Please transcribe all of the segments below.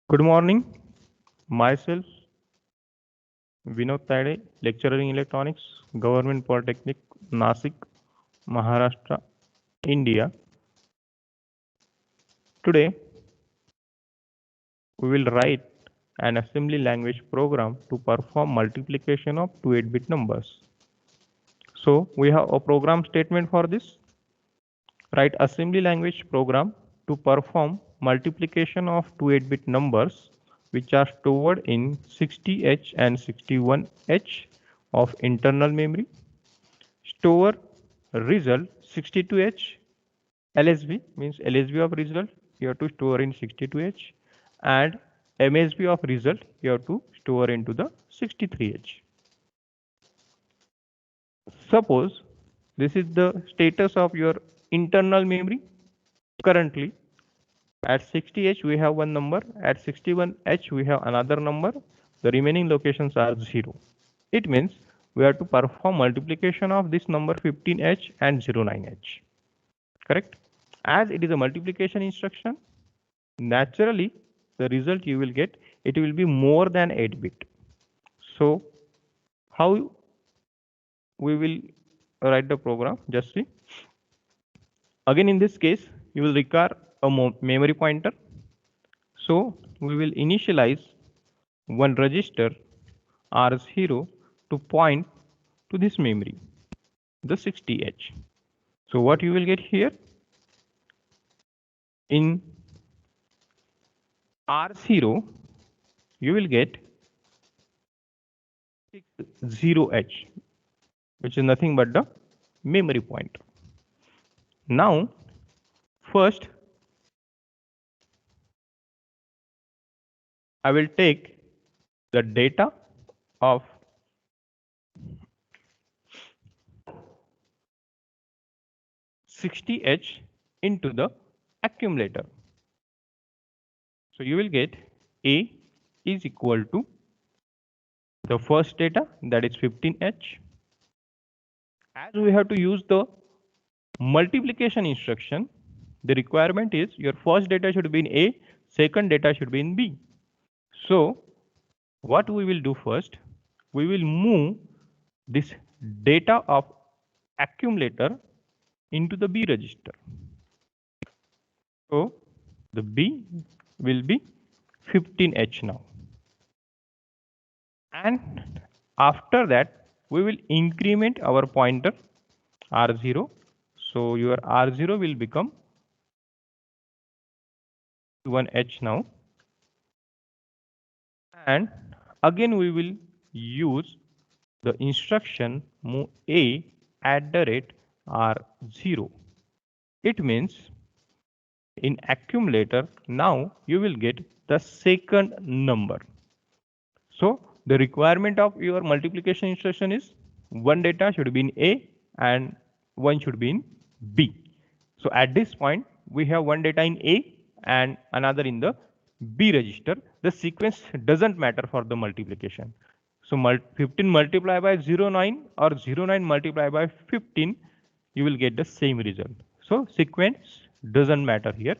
Good morning. Myself, Vinod Tade, lecturer in electronics, Government Polytechnic, Nasik, Maharashtra, India. Today, we will write an assembly language program to perform multiplication of two 8-bit numbers. So, we have a program statement for this. Write assembly language program to perform multiplication of two 8-bit numbers which are stored in 60H and 61H of internal memory. Store result 62H LSB means LSB of result you have to store in 62H and MSB of result you have to store into the 63H. Suppose this is the status of your internal memory. Currently at 60H we have one number, at 61H we have another number, the remaining locations are 0. It means we have to perform multiplication of this number 15H and 09H. Correct? As it is a multiplication instruction, naturally the result you will get, it will be more than 8-bit. So how we will write the program? Just see. Again in this case, you will require a memory pointer. So we will initialize one register R0 to point to this memory, the 60H. So what you will get here, in R0 you will get 60H, which is nothing but the memory pointer. Now first I will take the data of 60H into the accumulator. So you will get A is equal to the first data, that is 15H. As we have to use the multiplication instruction, the requirement is your first data should be in A, second data should be in B. So what we will do first, we will move this data of accumulator into the B register. So the B will be 15H now. And after that, we will increment our pointer R0. So your R0 will become 1H now. And again, we will use the instruction move A at the rate R0. It means in accumulator, now you will get the second number. So the requirement of your multiplication instruction is one data should be in A and one should be in B. So at this point, we have one data in A and another in the B register. The sequence doesn't matter for the multiplication. So 15 multiplied by 09 or 09 multiplied by 15, you will get the same result. So sequence doesn't matter here.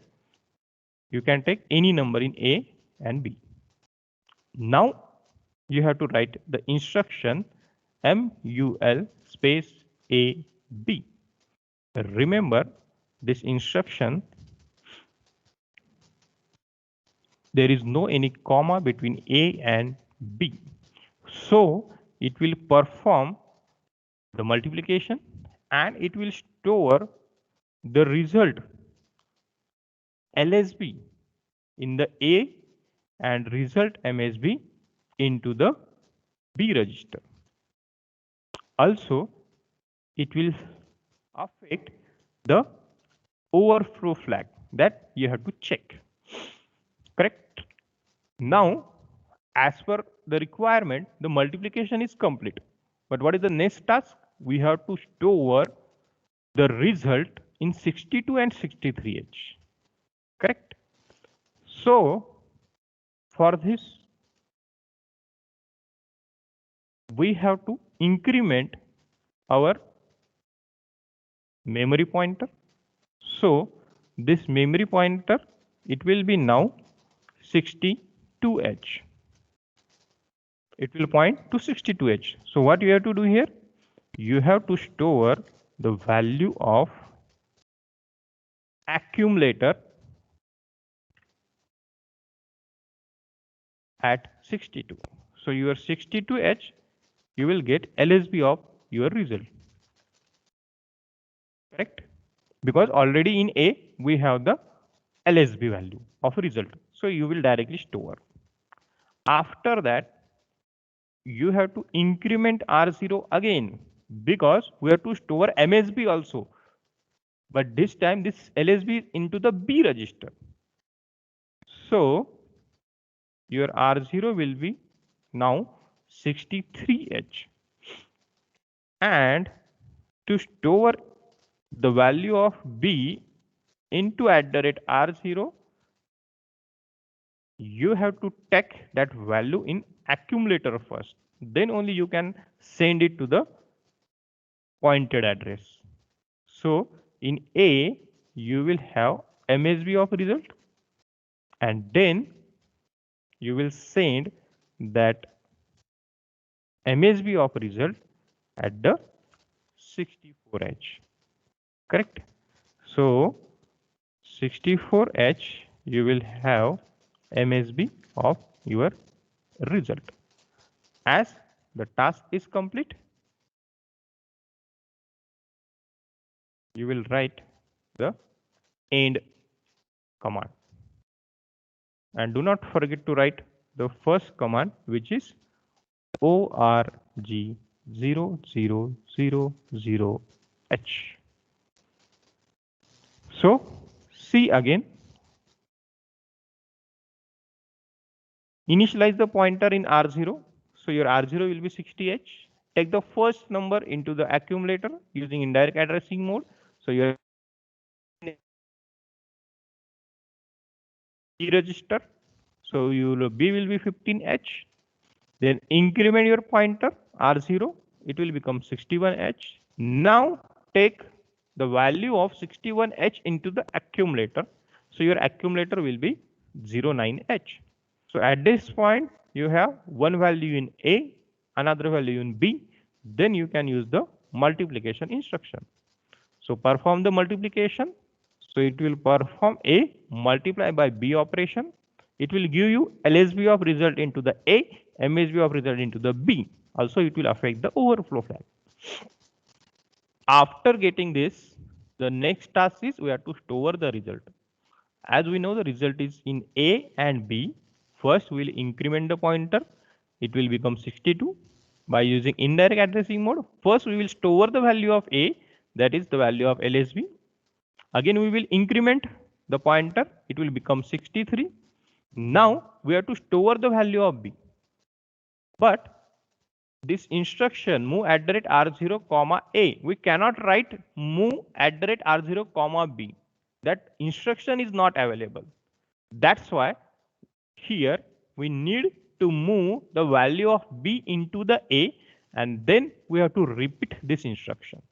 You can take any number in A and B. Now you have to write the instruction MUL space AB. Remember this instruction, there is no any comma between A and B. So it will perform the multiplication and it will store the result LSB in the A and result MSB into the B register. Also, it will affect the overflow flag that you have to check. Correct? Now, as per the requirement, the multiplication is complete. But what is the next task? We have to store the result in 62 and 63H. Correct? So, for this, we have to increment our memory pointer. So this memory pointer, it will be now 60 62H. It will point to 62H. So what you have to do here? You have to store the value of accumulator at 62. So your 62H, you will get LSB of your result. Correct? Because already in A, we have the LSB value of result. So you will directly store. After that, you have to increment R0 again because we have to store MSB also. But this time this LSB is into the B register. So your R0 will be now 63H. And to store the value of B into @R0, you have to take that value in accumulator first. Then only you can send it to the pointed address. So in A, you will have MSB of result, and then you will send that MSB of result at the 64H. Correct? So 64H, you will have MSB of your result. As the task is complete, you will write the end command. And do not forget to write the first command, which is org0000H. So see again. Initialize the pointer in R0. So your R0 will be 60H. Take the first number into the accumulator using indirect addressing mode. So your B register. So your B will be 15H. Then increment your pointer R0. It will become 61H. Now take the value of 61H into the accumulator. So your accumulator will be 09H. So at this point, you have one value in A, another value in B. Then you can use the multiplication instruction. So perform the multiplication. So it will perform A multiply by B operation. It will give you LSB of result into the A, MSB of result into the B. Also, it will affect the overflow flag. After getting this, the next task is we have to store the result. As we know, the result is in A and B. First, we will increment the pointer. It will become 62 by using indirect addressing mode. First, we will store the value of A, that is the value of LSB. Again, we will increment the pointer. It will become 63. Now, we have to store the value of B. But this instruction move @R0, A, we cannot write move @R0, B. That instruction is not available. That's why here we need to move the value of B into the A, and then we have to repeat this instruction.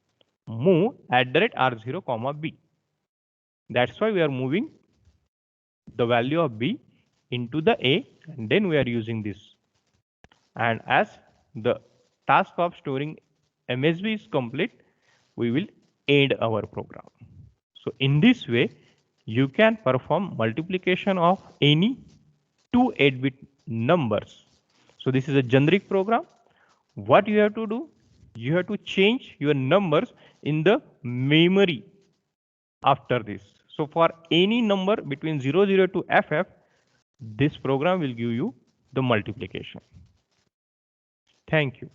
Move @R0, B. That's why we are moving the value of B into the A, and then we are using this. And as the task of storing MSB is complete, we will end our program. So in this way, you can perform multiplication of any two 8-bit numbers. So this is a generic program. What you have to do, you have to change your numbers in the memory after this. So for any number between 00 to FF, this program will give you the multiplication. Thank you.